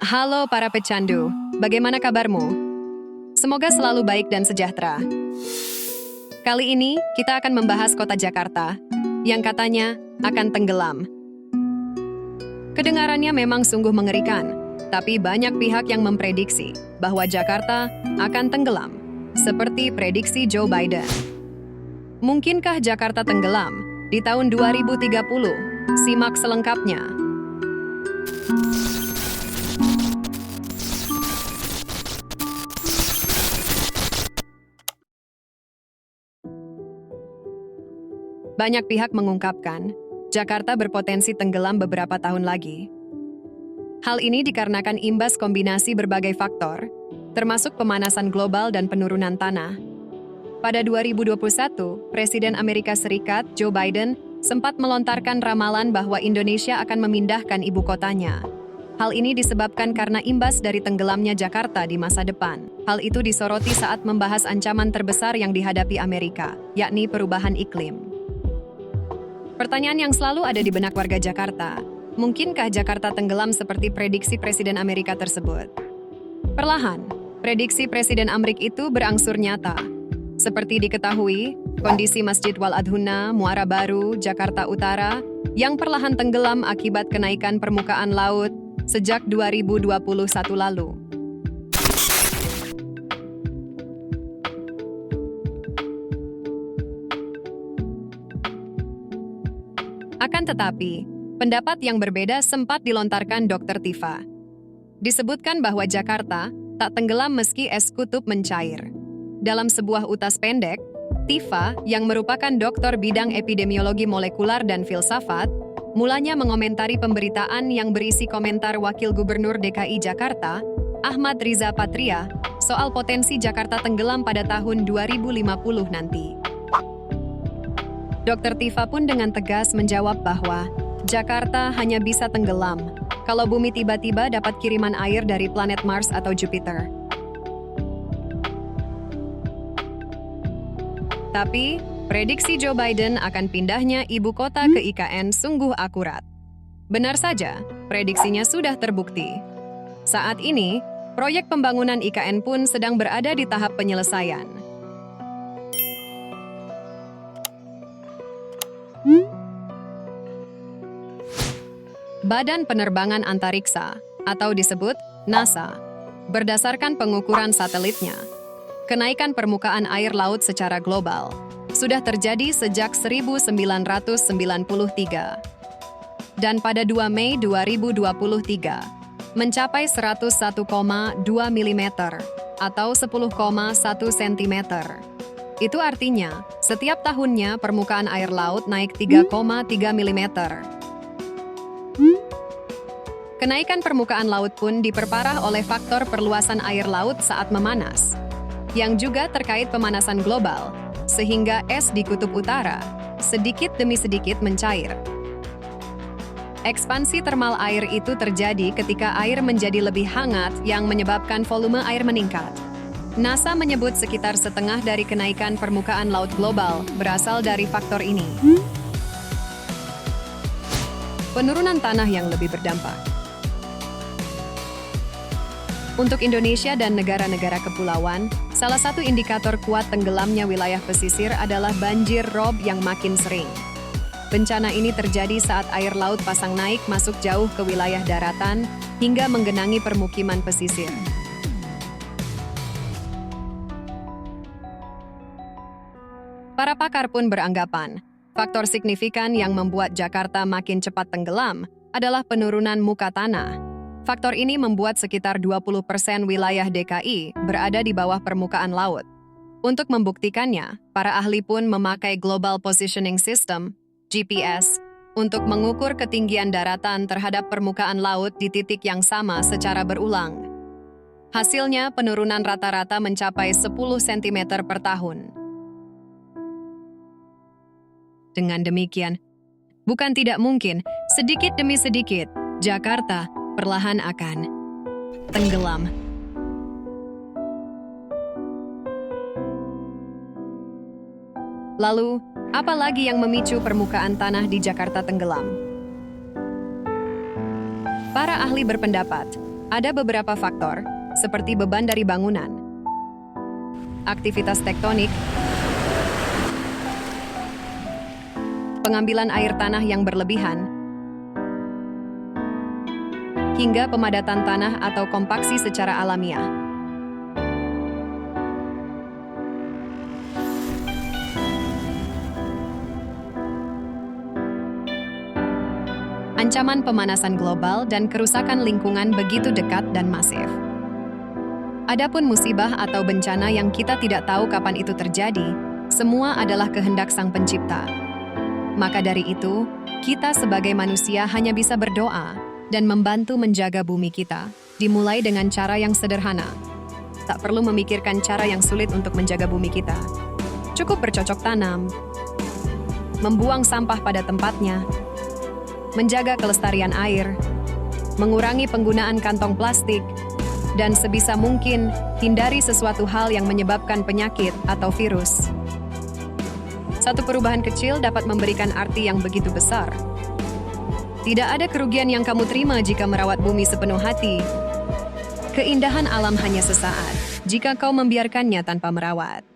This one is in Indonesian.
Halo para pecandu, bagaimana kabarmu? Semoga selalu baik dan sejahtera. Kali ini kita akan membahas kota Jakarta yang katanya akan tenggelam. Kedengarannya memang sungguh mengerikan, tapi banyak pihak yang memprediksi bahwa Jakarta akan tenggelam, seperti prediksi Joe Biden. Mungkinkah Jakarta tenggelam di tahun 2030? Simak selengkapnya. Banyak pihak mengungkapkan, Jakarta berpotensi tenggelam beberapa tahun lagi. Hal ini dikarenakan imbas kombinasi berbagai faktor, termasuk pemanasan global dan penurunan tanah. Pada 2021, Presiden Amerika Serikat Joe Biden sempat melontarkan ramalan bahwa Indonesia akan memindahkan ibu kotanya. Hal ini disebabkan karena imbas dari tenggelamnya Jakarta di masa depan. Hal itu disoroti saat membahas ancaman terbesar yang dihadapi Amerika, yakni perubahan iklim. Pertanyaan yang selalu ada di benak warga Jakarta, mungkinkah Jakarta tenggelam seperti prediksi Presiden Amerika tersebut? Perlahan, prediksi Presiden Amerika itu berangsur nyata. Seperti diketahui, kondisi Masjid Wal Adhuna, Muara Baru, Jakarta Utara, yang perlahan tenggelam akibat kenaikan permukaan laut sejak 2021 lalu. Akan tetapi, pendapat yang berbeda sempat dilontarkan Dr. Tifa. Disebutkan bahwa Jakarta tak tenggelam meski es kutub mencair. Dalam sebuah utas pendek, Tifa, yang merupakan doktor bidang epidemiologi molekular dan filsafat, mulanya mengomentari pemberitaan yang berisi komentar Wakil Gubernur DKI Jakarta, Ahmad Riza Patria, soal potensi Jakarta tenggelam pada tahun 2050 nanti. Dr. Tifa pun dengan tegas menjawab bahwa Jakarta hanya bisa tenggelam kalau bumi tiba-tiba dapat kiriman air dari planet Mars atau Jupiter. Tapi, prediksi Joe Biden akan pindahnya ibu kota ke IKN sungguh akurat. Benar saja, prediksinya sudah terbukti. Saat ini, proyek pembangunan IKN pun sedang berada di tahap penyelesaian. Badan Penerbangan Antariksa, atau disebut NASA, berdasarkan pengukuran satelitnya, kenaikan permukaan air laut secara global sudah terjadi sejak 1993. Dan pada 2 Mei 2023, mencapai 101,2 mm atau 10,1 cm. Itu artinya, setiap tahunnya permukaan air laut naik 3,3 mm. Kenaikan permukaan laut pun diperparah oleh faktor perluasan air laut saat memanas, yang juga terkait pemanasan global, sehingga es di kutub utara sedikit demi sedikit mencair. Ekspansi termal air itu terjadi ketika air menjadi lebih hangat yang menyebabkan volume air meningkat. NASA menyebut sekitar setengah dari kenaikan permukaan laut global berasal dari faktor ini. Penurunan tanah yang lebih berdampak. Untuk Indonesia dan negara-negara kepulauan, salah satu indikator kuat tenggelamnya wilayah pesisir adalah banjir rob yang makin sering. Bencana ini terjadi saat air laut pasang naik masuk jauh ke wilayah daratan hingga menggenangi permukiman pesisir. Para pakar pun beranggapan, faktor signifikan yang membuat Jakarta makin cepat tenggelam adalah penurunan muka tanah. Faktor ini membuat sekitar 20% wilayah DKI berada di bawah permukaan laut. Untuk membuktikannya, para ahli pun memakai Global Positioning System, GPS, untuk mengukur ketinggian daratan terhadap permukaan laut di titik yang sama secara berulang. Hasilnya, penurunan rata-rata mencapai 10 cm per tahun. Dengan demikian, bukan tidak mungkin, sedikit demi sedikit, Jakarta perlahan akan tenggelam. Lalu, apa lagi yang memicu permukaan tanah di Jakarta tenggelam? Para ahli berpendapat, Ada beberapa faktor, seperti beban dari bangunan, aktivitas tektonik, pengambilan air tanah yang berlebihan, hingga pemadatan tanah atau kompaksi secara alamiah. Ancaman pemanasan global dan kerusakan lingkungan begitu dekat dan masif. Adapun musibah atau bencana yang kita tidak tahu kapan itu terjadi, semua adalah kehendak Sang Pencipta. Maka dari itu, kita sebagai manusia hanya bisa berdoa dan membantu menjaga bumi kita, dimulai dengan cara yang sederhana. Tak perlu memikirkan cara yang sulit untuk menjaga bumi kita. Cukup bercocok tanam, membuang sampah pada tempatnya, menjaga kelestarian air, mengurangi penggunaan kantong plastik, dan sebisa mungkin hindari sesuatu hal yang menyebabkan penyakit atau virus. Satu perubahan kecil dapat memberikan arti yang begitu besar. Tidak ada kerugian yang kamu terima jika merawat bumi sepenuh hati. Keindahan alam hanya sesaat jika kau membiarkannya tanpa merawat.